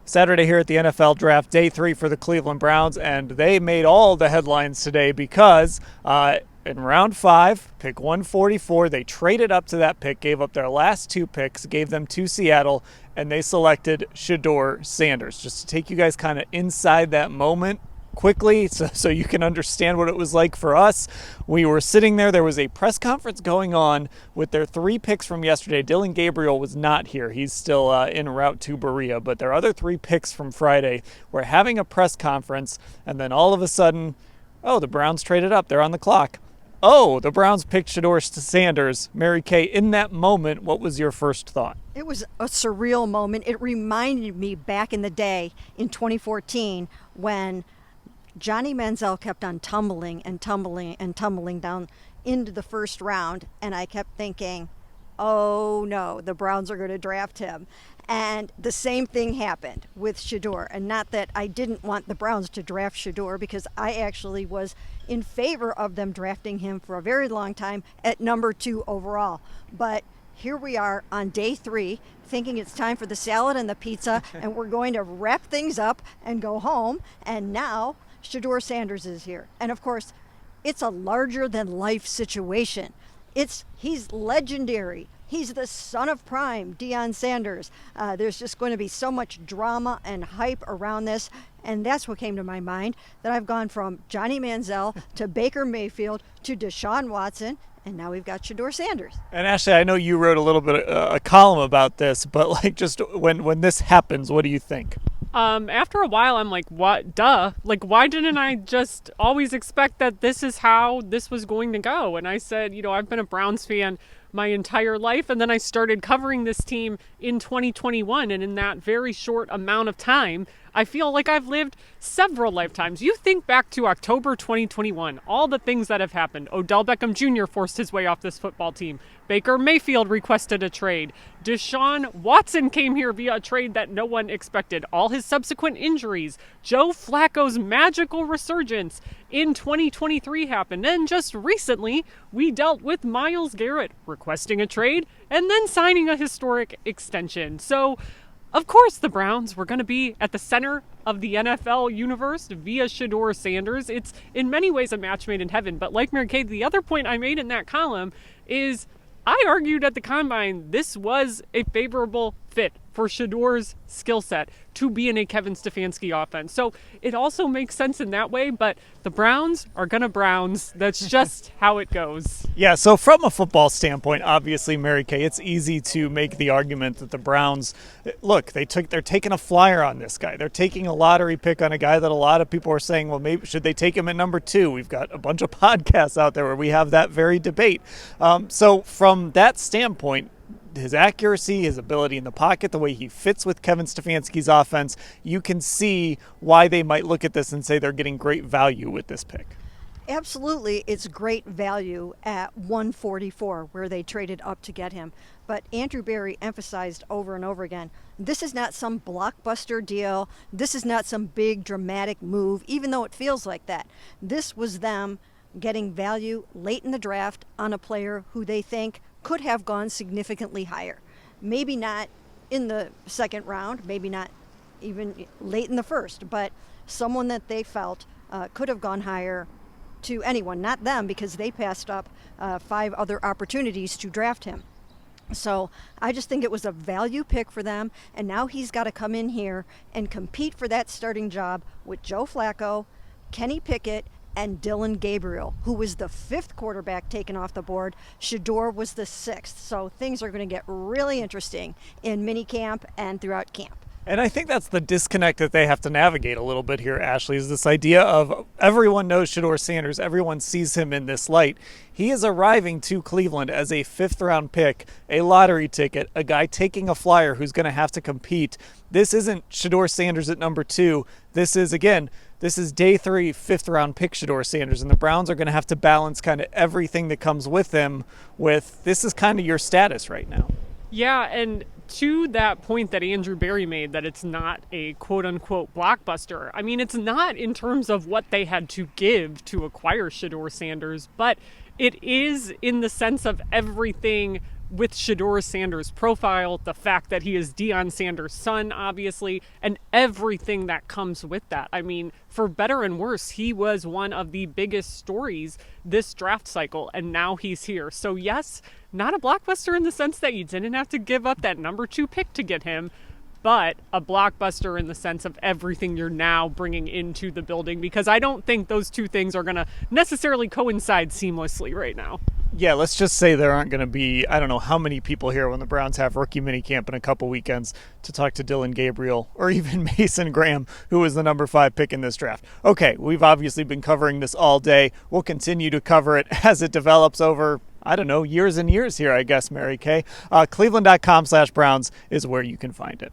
Saturday here at the NFL Draft, day 3 for the Cleveland Browns, and they made all the headlines today because in round 5, pick 144, they traded up to that pick, gave up their last 2 picks, gave them to Seattle, and they selected Shedeur Sanders. Just to take you guys kind of inside that moment quickly so you can understand what it was like for us. We were sitting there was a press conference going on with their 3 picks from yesterday. Dillon Gabriel was not here, he's still en route to Berea, but their other 3 picks from Friday were having a press conference, and then all of a sudden, the Browns traded up, they're on the clock. The Browns picked Shedeur Sanders. Mary Kay, in that moment, what was your first thought? It was a surreal moment. It reminded me back in the day in 2014 when Johnny Manziel kept on tumbling down into the first round, and I kept thinking, oh no, the Browns are going to draft him. And the same thing happened with Shedeur. And not that I didn't want the Browns to draft Shedeur, because I actually was in favor of them drafting him for a very long time at number 2 overall. But here we are on day 3, thinking it's time for the salad and the pizza, and we're going to wrap things up and go home. And now Shedeur Sanders is here. And of course, it's a larger than life situation. He's legendary. He's the son of prime, Deion Sanders. There's just going to be so much drama and hype around this. And that's what came to my mind, that I've gone from Johnny Manziel to Baker Mayfield to Deshaun Watson, and now we've got Shedeur Sanders. And Ashley, I know you wrote a little bit a column about this, but just when this happens, what do you think? After a while, I'm like, what? Duh. Why didn't I just always expect that this is how this was going to go? And I said, I've been a Browns fan my entire life, and then I started covering this team in 2021, and in that very short amount of time, I feel like I've lived several lifetimes. You think back to October 2021, all the things that have happened. Odell Beckham Jr. forced his way off this football team. Baker Mayfield requested a trade. Deshaun Watson came here via a trade that no one expected. All his subsequent injuries. Joe Flacco's magical resurgence in 2023 happened. And just recently, we dealt with Myles Garrett requesting a trade and then signing a historic extension. So, of course, the Browns were going to be at the center of the NFL universe via Shedeur Sanders. It's in many ways a match made in heaven. But like Mary Kay, the other point I made in that column is I argued at the Combine this was a favorable fit for Shedeur's skill set to be in a Kevin Stefanski offense. So it also makes sense in that way, but the Browns are gonna Browns. That's just how it goes. Yeah, so from a football standpoint, obviously, Mary Kay, it's easy to make the argument that the Browns, look, they're taking a flyer on this guy. They're taking a lottery pick on a guy that a lot of people are saying, well, maybe should they take him at number 2? We've got a bunch of podcasts out there where we have that very debate. So from that standpoint, his accuracy, his ability in the pocket, the way he fits with Kevin Stefanski's offense, you can see why they might look at this and say they're getting great value with this pick. Absolutely, it's great value at 144, where they traded up to get him. But Andrew Berry emphasized over and over again, this is not some blockbuster deal. This is not some big dramatic move, even though it feels like that. This was them getting value late in the draft on a player who they think could have gone significantly higher. Maybe not in the second round, maybe not even late in the first, but someone that they felt could have gone higher to anyone, not them, because they passed up 5 other opportunities to draft him. So I just think it was a value pick for them, and now he's got to come in here and compete for that starting job with Joe Flacco, Kenny Pickett, and Dillon Gabriel, who was the 5th quarterback taken off the board. Shedeur was the 6th. So things are going to get really interesting in minicamp and throughout camp. And I think that's the disconnect that they have to navigate a little bit here, Ashley, is this idea of everyone knows Shedeur Sanders, everyone sees him in this light. He is arriving to Cleveland as a 5th-round pick, a lottery ticket, a guy taking a flyer who's going to have to compete. This isn't Shedeur Sanders at number 2. This is day 3, 5th-round pick Shedeur Sanders, and the Browns are going to have to balance kind of everything that comes with him with this is kind of your status right now. Yeah, and to that point that Andrew Berry made, that it's not a quote-unquote blockbuster, I mean, it's not in terms of what they had to give to acquire Shedeur Sanders, but it is in the sense of everything with Shedeur Sanders' profile, the fact that he is Deion Sanders' son, obviously, and everything that comes with that. I mean, for better and worse, he was one of the biggest stories this draft cycle, and now he's here. So yes, not a blockbuster in the sense that you didn't have to give up that number 2 pick to get him, but a blockbuster in the sense of everything you're now bringing into the building, because I don't think those two things are going to necessarily coincide seamlessly right now. Yeah, let's just say there aren't going to be, I don't know how many people here when the Browns have rookie minicamp in a couple weekends to talk to Dylan Gabriel or even Mason Graham, who was the number 5 pick in this draft. Okay, we've obviously been covering this all day. We'll continue to cover it as it develops over, I don't know, years and years here, I guess, Mary Kay. Cleveland.com/Browns is where you can find it.